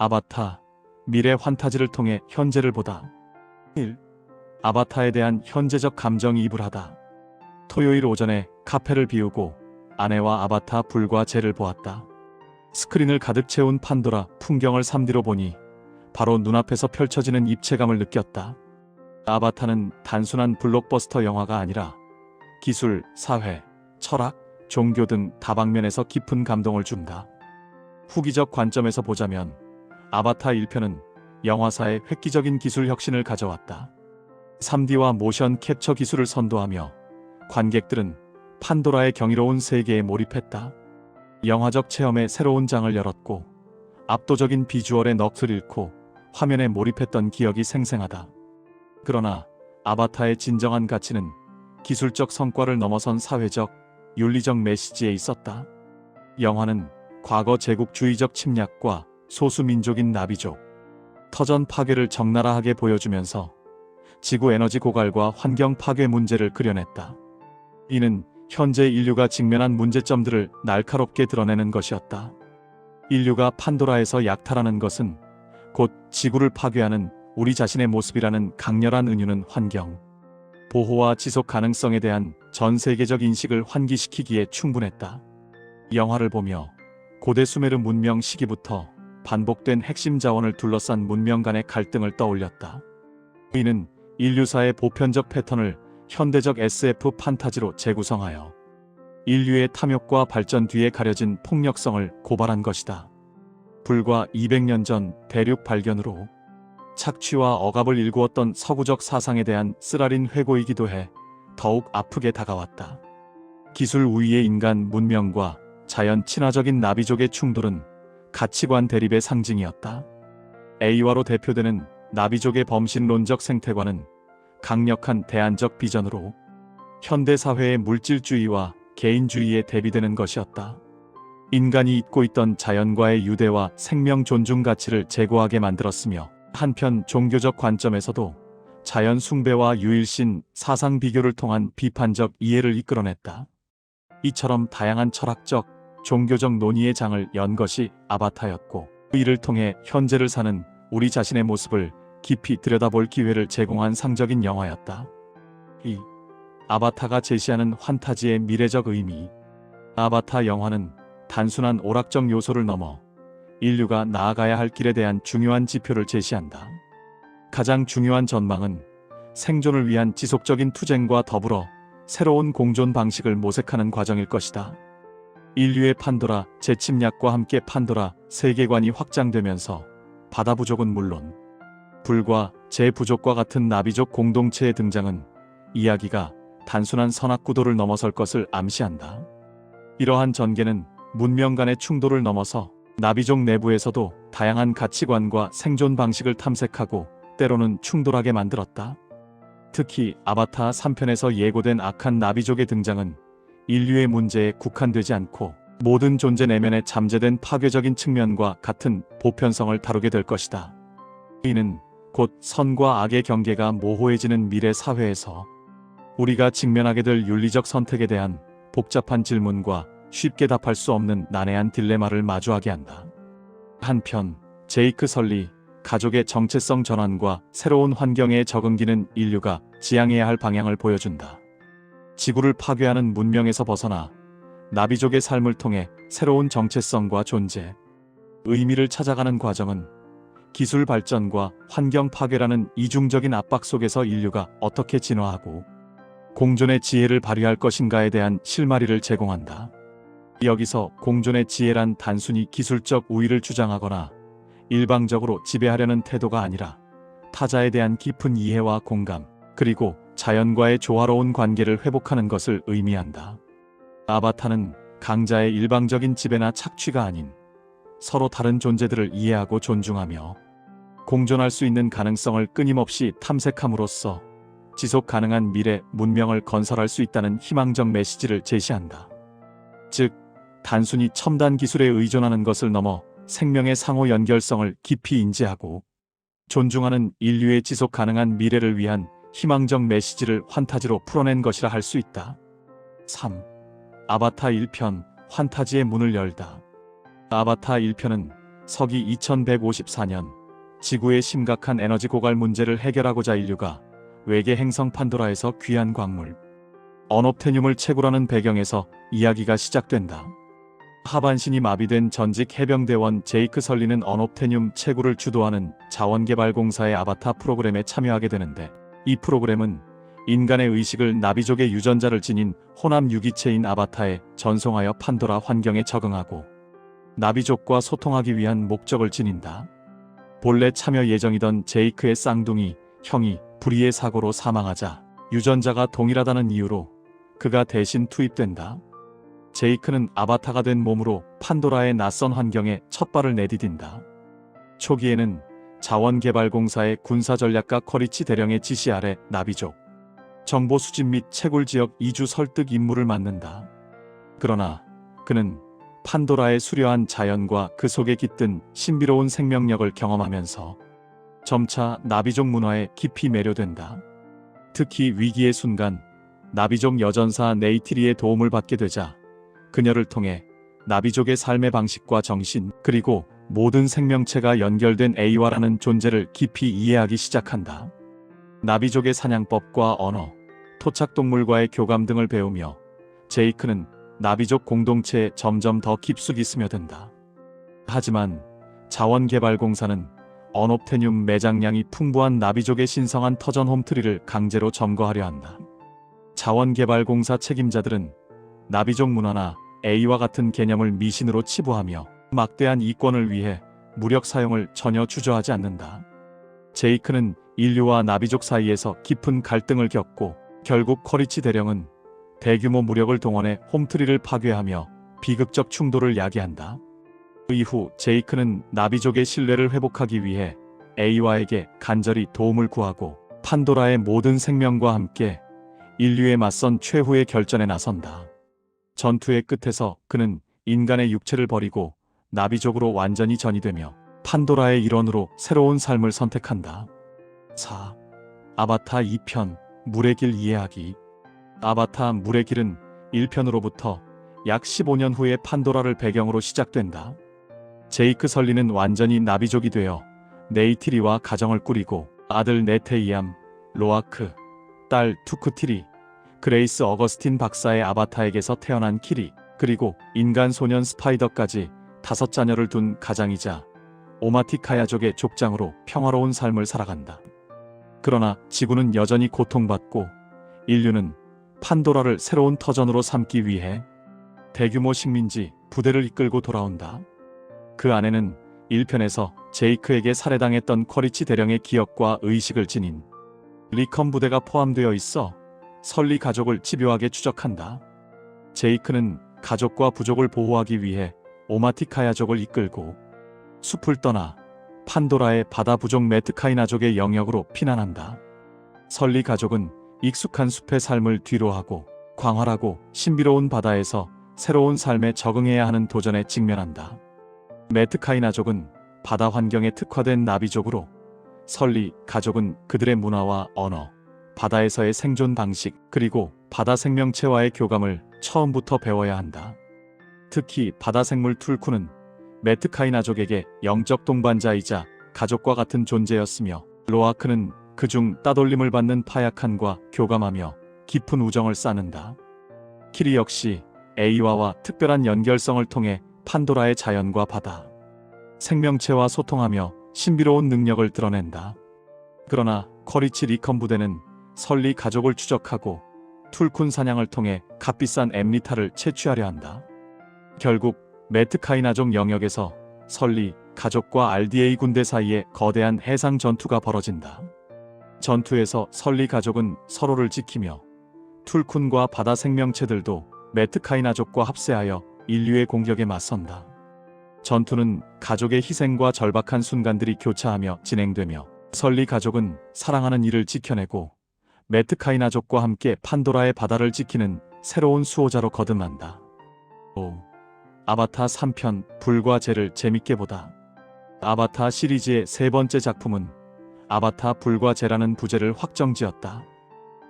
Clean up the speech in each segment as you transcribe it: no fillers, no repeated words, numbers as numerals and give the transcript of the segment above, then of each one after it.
아바타, 미래 환타지를 통해 현재를 보다. 1. 아바타에 대한 현재적 감정이입을 하다. 토요일 오전에 카페를 비우고 아내와 아바타 불과 쟤를 보았다. 스크린을 가득 채운 판도라 풍경을 3D로 보니 바로 눈앞에서 펼쳐지는 입체감을 느꼈다. 아바타는 단순한 블록버스터 영화가 아니라 기술, 사회, 철학, 종교 등 다방면에서 깊은 감동을 준다. 후기적 관점에서 보자면 아바타 1편은 영화사에 획기적인 기술 혁신을 가져왔다. 3D와 모션 캡처 기술을 선도하며 관객들은 판도라의 경이로운 세계에 몰입했다. 영화적 체험의 새로운 장을 열었고 압도적인 비주얼의 넋을 잃고 화면에 몰입했던 기억이 생생하다. 그러나 아바타의 진정한 가치는 기술적 성과를 넘어선 사회적, 윤리적 메시지에 있었다. 영화는 과거 제국주의적 침략과 소수민족인 나비족, 터전 파괴를 적나라하게 보여주면서 지구 에너지 고갈과 환경 파괴 문제를 그려냈다. 이는 현재 인류가 직면한 문제점들을 날카롭게 드러내는 것이었다. 인류가 판도라에서 약탈하는 것은 곧 지구를 파괴하는 우리 자신의 모습이라는 강렬한 은유는 환경, 보호와 지속 가능성에 대한 전 세계적 인식을 환기시키기에 충분했다. 영화를 보며 고대 수메르 문명 시기부터 반복된 핵심 자원을 둘러싼 문명 간의 갈등을 떠올렸다. 이는 인류사의 보편적 패턴을 현대적 SF 판타지로 재구성하여 인류의 탐욕과 발전 뒤에 가려진 폭력성을 고발한 것이다. 불과 200년 전 대륙 발견으로 착취와 억압을 일구었던 서구적 사상에 대한 쓰라린 회고이기도 해 더욱 아프게 다가왔다. 기술 우위의 인간 문명과 자연 친화적인 나비족의 충돌은 가치관 대립의 상징이었다. 에이와로 대표되는 나비족의 범신론적 생태관은 강력한 대안적 비전으로 현대사회의 물질주의와 개인주의에 대비되는 것이었다. 인간이 잊고 있던 자연과의 유대와 생명 존중 가치를 제고하게 만들었으며 한편 종교적 관점에서도 자연 숭배와 유일신 사상 비교를 통한 비판적 이해를 이끌어냈다. 이처럼 다양한 철학적, 종교적 논의의 장을 연 것이 아바타였고 이를 통해 현재를 사는 우리 자신의 모습을 깊이 들여다볼 기회를 제공한 상적인 영화였다. 2. 아바타가 제시하는 환타지의 미래적 의미. 아바타 영화는 단순한 오락적 요소를 넘어 인류가 나아가야 할 길에 대한 중요한 지표를 제시한다. 가장 중요한 전망은 생존을 위한 지속적인 투쟁과 더불어 새로운 공존 방식을 모색하는 과정일 것이다. 인류의 판도라 재침략과 함께 판도라 세계관이 확장되면서 바다 부족은 물론 불과 재부족과 같은 나비족 공동체의 등장은 이야기가 단순한 선악구도를 넘어설 것을 암시한다. 이러한 전개는 문명 간의 충돌을 넘어서 나비족 내부에서도 다양한 가치관과 생존 방식을 탐색하고 때로는 충돌하게 만들었다. 특히 아바타 3편에서 예고된 악한 나비족의 등장은 인류의 문제에 국한되지 않고 모든 존재 내면에 잠재된 파괴적인 측면과 같은 보편성을 다루게 될 것이다. 이는 곧 선과 악의 경계가 모호해지는 미래 사회에서 우리가 직면하게 될 윤리적 선택에 대한 복잡한 질문과 쉽게 답할 수 없는 난해한 딜레마를 마주하게 한다. 한편 제이크 설리, 가족의 정체성 전환과 새로운 환경에 적응기는 인류가 지향해야 할 방향을 보여준다. 지구를 파괴하는 문명에서 벗어나 나비족의 삶을 통해 새로운 정체성과 존재, 의미를 찾아가는 과정은 기술 발전과 환경 파괴라는 이중적인 압박 속에서 인류가 어떻게 진화하고 공존의 지혜를 발휘할 것인가에 대한 실마리를 제공한다. 여기서 공존의 지혜란 단순히 기술적 우위를 주장하거나 일방적으로 지배하려는 태도가 아니라 타자에 대한 깊은 이해와 공감, 그리고 자연과의 조화로운 관계를 회복하는 것을 의미한다. 아바타는 강자의 일방적인 지배나 착취가 아닌 서로 다른 존재들을 이해하고 존중하며 공존할 수 있는 가능성을 끊임없이 탐색함으로써 지속 가능한 미래 문명을 건설할 수 있다는 희망적 메시지를 제시한다. 즉, 단순히 첨단 기술에 의존하는 것을 넘어 생명의 상호 연결성을 깊이 인지하고 존중하는 인류의 지속 가능한 미래를 위한 희망적 메시지를 환타지로 풀어낸 것이라 할 수 있다. 3. 아바타 1편, 환타지의 문을 열다. 아바타 1편은 서기 2154년 지구의 심각한 에너지 고갈 문제를 해결하고자 인류가 외계 행성 판도라에서 귀한 광물 언옵테늄을 채굴하는 배경에서 이야기가 시작된다. 하반신이 마비된 전직 해병대원 제이크 설리는 언옵테늄 채굴을 주도하는 자원개발공사의 아바타 프로그램에 참여하게 되는데, 이 프로그램은 인간의 의식을 나비족의 유전자를 지닌 호남 유기체인 아바타에 전송하여 판도라 환경에 적응하고 나비족과 소통하기 위한 목적을 지닌다. 본래 참여 예정이던 제이크의 쌍둥이 형이 불의의 사고로 사망하자 유전자가 동일하다는 이유로 그가 대신 투입된다. 제이크는 아바타가 된 몸으로 판도라의 낯선 환경에 첫 발을 내디딘다. 초기에는 자원개발공사의 군사전략가 커리치 대령의 지시 아래 나비족 정보 수집 및 채굴 지역 이주 설득 임무를 맡는다. 그러나 그는 판도라의 수려한 자연과 그 속에 깃든 신비로운 생명력을 경험하면서 점차 나비족 문화에 깊이 매료된다. 특히 위기의 순간 나비족 여전사 네이티리의 도움을 받게 되자 그녀를 통해 나비족의 삶의 방식과 정신, 그리고 모든 생명체가 연결된 에이와라는 존재를 깊이 이해하기 시작한다. 나비족의 사냥법과 언어, 토착동물과의 교감 등을 배우며 제이크는 나비족 공동체에 점점 더 깊숙이 스며든다. 하지만 자원개발공사는 언옵테늄 매장량이 풍부한 나비족의 신성한 터전 홈트리를 강제로 점거하려 한다. 자원개발공사 책임자들은 나비족 문화나 A와 같은 개념을 미신으로 치부하며 막대한 이권을 위해 무력 사용을 전혀 주저하지 않는다. 제이크는 인류와 나비족 사이에서 깊은 갈등을 겪고 결국 커리치 대령은 대규모 무력을 동원해 홈트리를 파괴하며 비극적 충돌을 야기한다. 이후 제이크는 나비족의 신뢰를 회복하기 위해 A와에게 간절히 도움을 구하고 판도라의 모든 생명과 함께 인류에 맞선 최후의 결전에 나선다. 전투의 끝에서 그는 인간의 육체를 버리고 나비족으로 완전히 전이되며 판도라의 일원으로 새로운 삶을 선택한다. 4. 아바타 2편 물의 길 이해하기. 아바타 물의 길은 1편으로부터 약 15년 후에 판도라를 배경으로 시작된다. 제이크 설리는 완전히 나비족이 되어 네이티리와 가정을 꾸리고 아들 네테이암, 로아크, 딸 투크티리, 그레이스 어거스틴 박사의 아바타에게서 태어난 키리, 그리고 인간 소년 스파이더까지 5자녀를 둔 가장이자 오마티카야족의 족장으로 평화로운 삶을 살아간다. 그러나 지구는 여전히 고통받고 인류는 판도라를 새로운 터전으로 삼기 위해 대규모 식민지 부대를 이끌고 돌아온다. 그 안에는 1편에서 제이크에게 살해당했던 커리치 대령의 기억과 의식을 지닌 리컨 부대가 포함되어 있어 설리 가족을 집요하게 추적한다. 제이크는 가족과 부족을 보호하기 위해 오마티카야족을 이끌고 숲을 떠나 판도라의 바다 부족 메트카이나족의 영역으로 피난한다. 설리 가족은 익숙한 숲의 삶을 뒤로하고 광활하고 신비로운 바다에서 새로운 삶에 적응해야 하는 도전에 직면한다. 메트카이나족은 바다 환경에 특화된 나비족으로, 설리 가족은 그들의 문화와 언어, 바다에서의 생존 방식, 그리고 바다 생명체와의 교감을 처음부터 배워야 한다. 특히 바다 생물 툴쿠는 메트카이나족에게 영적 동반자이자 가족과 같은 존재였으며, 로아크는 그중 따돌림을 받는 파야칸과 교감하며 깊은 우정을 쌓는다. 키리 역시 에이와와 특별한 연결성을 통해 판도라의 자연과 바다, 생명체와 소통하며 신비로운 능력을 드러낸다. 그러나 커리치 리컨 부대는 설리 가족을 추적하고 툴쿤 사냥을 통해 값비싼 엠리타를 채취하려 한다. 결국 메트카이나족 영역에서 설리 가족과 RDA 군대 사이에 거대한 해상 전투가 벌어진다. 전투에서 설리 가족은 서로를 지키며 툴쿤과 바다 생명체들도 메트카이나족과 합세하여 인류의 공격에 맞선다. 전투는 가족의 희생과 절박한 순간들이 교차하며 진행되며 설리 가족은 사랑하는 이를 지켜내고 메트카이나족과 함께 판도라의 바다를 지키는 새로운 수호자로 거듭난다. 5. 아바타 3편 불과 재를 재밌게 보다. 아바타 시리즈의 세 번째 작품은 아바타 불과 재라는 부제를 확정지었다.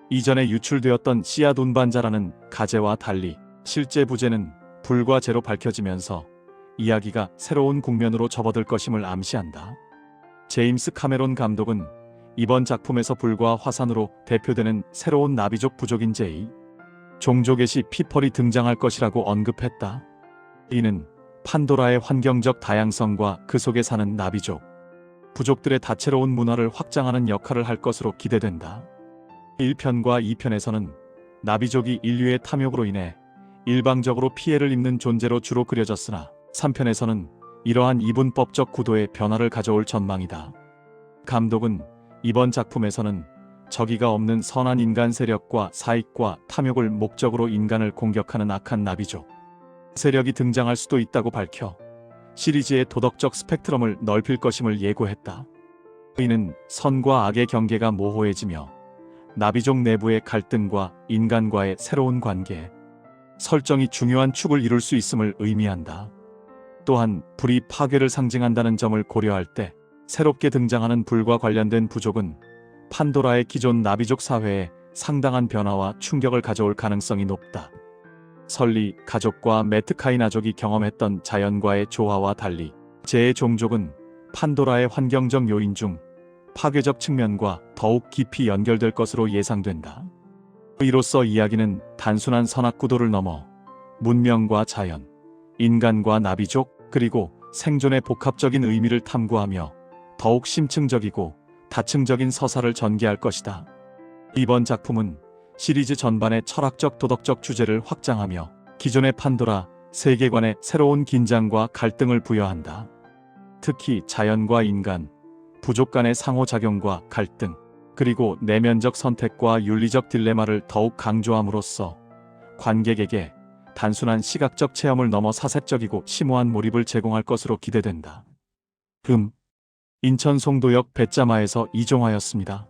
이전에 유출되었던 씨앗 운반자라는 가제와 달리 실제 부제는 불과 재로 밝혀지면서 이야기가 새로운 국면으로 접어들 것임을 암시한다. 제임스 카메론 감독은 이번 작품에서 불과 화산으로 대표되는 새로운 나비족 부족인 종족의 피펄이 등장할 것이라고 언급했다. 이는 판도라의 환경적 다양성과 그 속에 사는 나비족, 부족들의 다채로운 문화를 확장하는 역할을 할 것으로 기대된다. 1편과 2편에서는 나비족이 인류의 탐욕으로 인해 일방적으로 피해를 입는 존재로 주로 그려졌으나 3편에서는 이러한 이분법적 구도의 변화를 가져올 전망이다. 감독은 이번 작품에서는 적의가 없는 선한 인간 세력과 사익과 탐욕을 목적으로 인간을 공격하는 악한 나비족 세력이 등장할 수도 있다고 밝혀 시리즈의 도덕적 스펙트럼을 넓힐 것임을 예고했다. 이는 선과 악의 경계가 모호해지며 나비족 내부의 갈등과 인간과의 새로운 관계, 설정이 중요한 축을 이룰 수 있음을 의미한다. 또한 불이 파괴를 상징한다는 점을 고려할 때 새롭게 등장하는 불과 관련된 부족은 판도라의 기존 나비족 사회에 상당한 변화와 충격을 가져올 가능성이 높다. 설리 가족과 메트카이나족이 경험했던 자연과의 조화와 달리 제 종족은 판도라의 환경적 요인 중 파괴적 측면과 더욱 깊이 연결될 것으로 예상된다. 이로써 이야기는 단순한 선악 구도를 넘어 문명과 자연, 인간과 나비족, 그리고 생존의 복합적인 의미를 탐구하며 더욱 심층적이고 다층적인 서사를 전개할 것이다. 이번 작품은 시리즈 전반의 철학적 도덕적 주제를 확장하며 기존의 판도라 세계관에 새로운 긴장과 갈등을 부여한다. 특히 자연과 인간, 부족 간의 상호작용과 갈등, 그리고 내면적 선택과 윤리적 딜레마를 더욱 강조함으로써 관객에게 단순한 시각적 체험을 넘어 사색적이고 심오한 몰입을 제공할 것으로 기대된다. 인천 송도역 배짜마에서 이종하였습니다.